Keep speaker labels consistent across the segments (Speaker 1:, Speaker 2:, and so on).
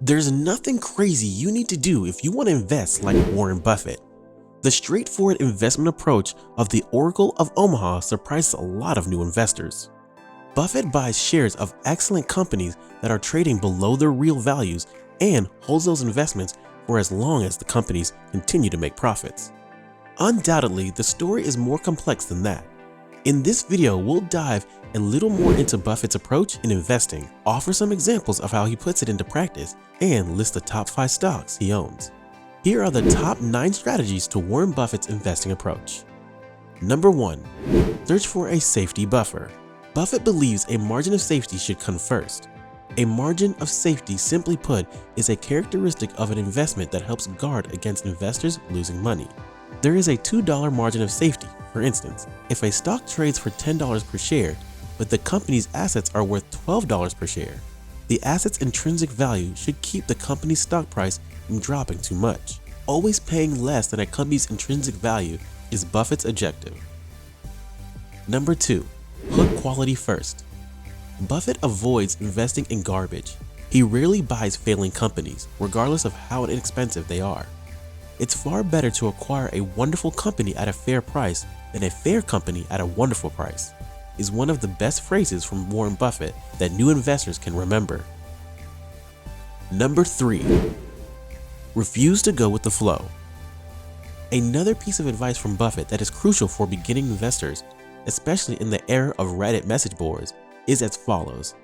Speaker 1: There's nothing crazy you need to do if you want to invest like Warren Buffett. The straightforward investment approach of the Oracle of Omaha surprises a lot of new investors. Buffett buys shares of excellent companies that are trading below their real values and holds those investments for as long as the companies continue to make profits. Undoubtedly, the story is more complex than that. In this video, we'll dive a little more into Buffett's approach in investing, offer some examples of how he puts it into practice, and list the top 5 stocks he owns. Here are the top 9 strategies to Warren Buffett's investing approach. Number 1. Search for a safety buffer. Buffett believes a margin of safety should come first. A margin of safety, simply put, is a characteristic of an investment that helps guard against investors losing money. There is a $2 margin of safety. For instance, if a stock trades for $10 per share, but the company's assets are worth $12 per share, the asset's intrinsic value should keep the company's stock price from dropping too much. Always paying less than a company's intrinsic value is Buffett's objective. Number 2. Put quality first. Buffett avoids investing in garbage. He rarely buys failing companies, regardless of how inexpensive they are. It's far better to acquire a wonderful company at a fair price than a fair company at a wonderful price, is one of the best phrases from Warren Buffett that new investors can remember. Number 3. Refuse to go with the flow. Another piece of advice from Buffett that is crucial for beginning investors, especially in the era of Reddit message boards, is as follows.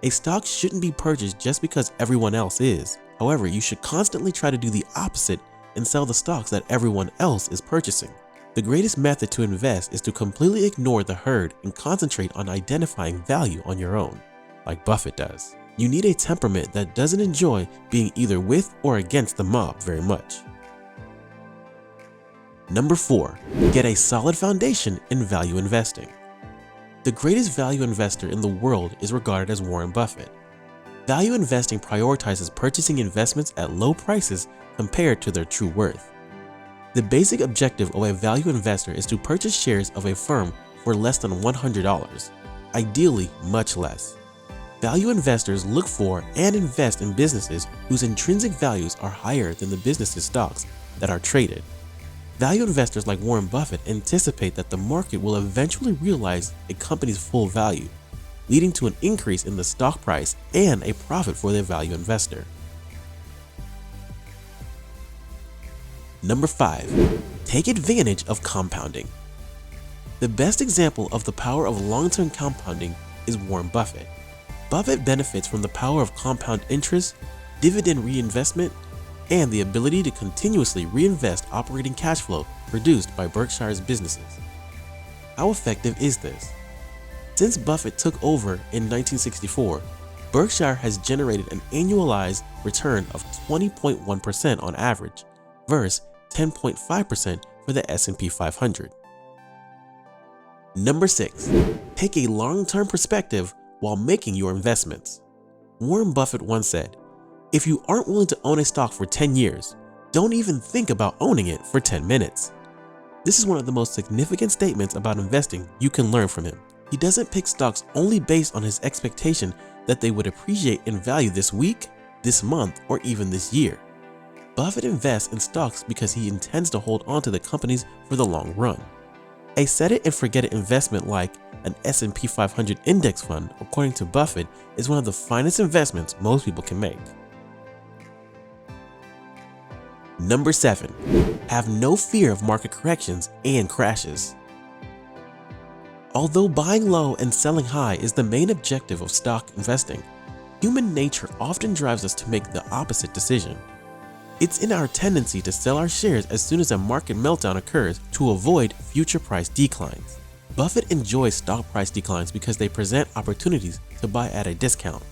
Speaker 1: A stock shouldn't be purchased just because everyone else is. However, you should constantly try to do the opposite and sell the stocks that everyone else is purchasing. The greatest method to invest is to completely ignore the herd and concentrate on identifying value on your own, like Buffett does. You need a temperament that doesn't enjoy being either with or against the mob very much. Number 4. Get a solid foundation in value investing. The greatest value investor in the world is regarded as Warren Buffett. Value investing prioritizes purchasing investments at low prices compared to their true worth. The basic objective of a value investor is to purchase shares of a firm for less than $100, ideally much less. Value investors look for and invest in businesses whose intrinsic values are higher than the business's stocks that are traded. Value investors like Warren Buffett anticipate that the market will eventually realize a company's full value, leading to an increase in the stock price and a profit for the value investor. Number 5. Take advantage of compounding. The best example of the power of long-term compounding is Warren Buffett. Buffett benefits from the power of compound interest, dividend reinvestment, and the ability to continuously reinvest operating cash flow produced by Berkshire's businesses. How effective is this? Since Buffett took over in 1964, Berkshire has generated an annualized return of 20.1% on average, versus 10.5% for the S&P 500. Number 6. Take a long-term perspective while making your investments. Warren Buffett once said, "If you aren't willing to own a stock for 10 years, don't even think about owning it for 10 minutes." This is one of the most significant statements about investing you can learn from him. He doesn't pick stocks only based on his expectation that they would appreciate in value this week, this month, or even this year. Buffett invests in stocks because he intends to hold on to the companies for the long run. A set-it-and-forget-it investment like an S&P 500 index fund, according to Buffett, is one of the finest investments most people can make. Number 7. Have no fear of market corrections and crashes. Although buying low and selling high is the main objective of stock investing, human nature often drives us to make the opposite decision. It's in our tendency to sell our shares as soon as a market meltdown occurs to avoid future price declines. Buffett enjoys stock price declines because they present opportunities to buy at a discount.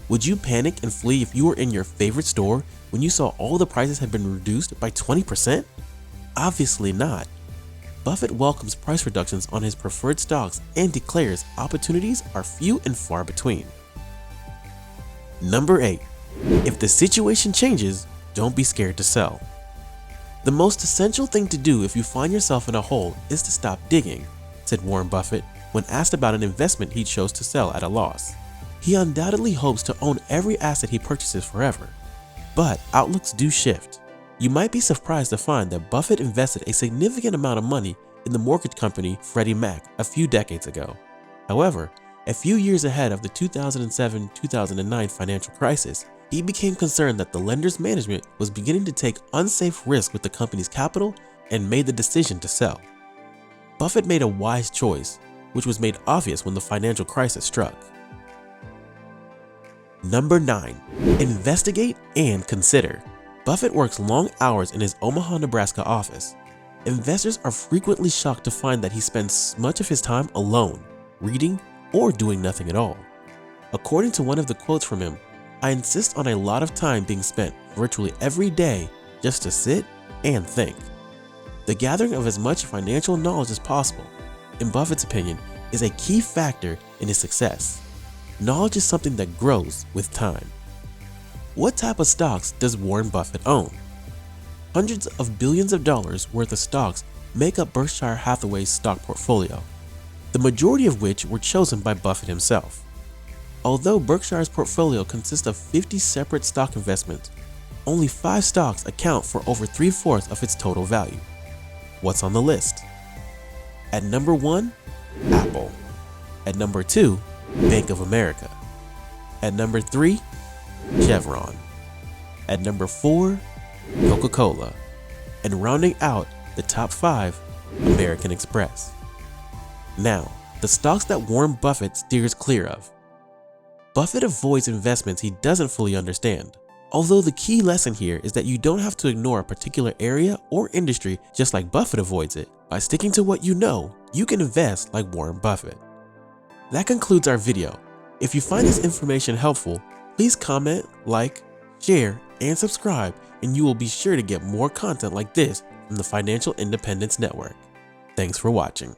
Speaker 1: Would you panic and flee if you were in your favorite store when you saw all the prices had been reduced by 20%? Obviously not. Buffett welcomes price reductions on his preferred stocks and declares opportunities are few and far between. Number 8. If the situation changes, don't be scared to sell. The most essential thing to do if you find yourself in a hole is to stop digging, said Warren Buffett when asked about an investment he chose to sell at a loss. He undoubtedly hopes to own every asset he purchases forever. But outlooks do shift. You might be surprised to find that Buffett invested a significant amount of money in the mortgage company Freddie Mac a few decades ago. However, a few years ahead of the 2007-2009 financial crisis, he became concerned that the lender's management was beginning to take unsafe risks with the company's capital and made the decision to sell. Buffett made a wise choice, which was made obvious when the financial crisis struck. Number 9. Investigate and consider. Buffett works long hours in his Omaha, Nebraska office. Investors are frequently shocked to find that he spends much of his time alone, reading, or doing nothing at all. According to one of the quotes from him, "I insist on a lot of time being spent virtually every day just to sit and think." The gathering of as much financial knowledge as possible, in Buffett's opinion, is a key factor in his success. Knowledge is something that grows with time. What type of stocks does Warren Buffett own? Hundreds of billions of dollars worth of stocks make up Berkshire Hathaway's stock portfolio, the majority of which were chosen by Buffett himself. Although Berkshire's portfolio consists of 50 separate stock investments, only 5 stocks account for over 3/4 of its total value. What's on the list? At number 1, Apple. At number 2, Bank of America. At number 3, Chevron. At number 4, Coca-Cola. And rounding out the top 5, American Express. Now, the stocks that Warren Buffett steers clear of. Buffett avoids investments he doesn't fully understand. Although the key lesson here is that you don't have to ignore a particular area or industry just like Buffett avoids it. By sticking to what you know, you can invest like Warren Buffett. That concludes our video. If you find this information helpful, please comment, like, share, and subscribe, and you will be sure to get more content like this from the Financial Independence Network. Thanks for watching.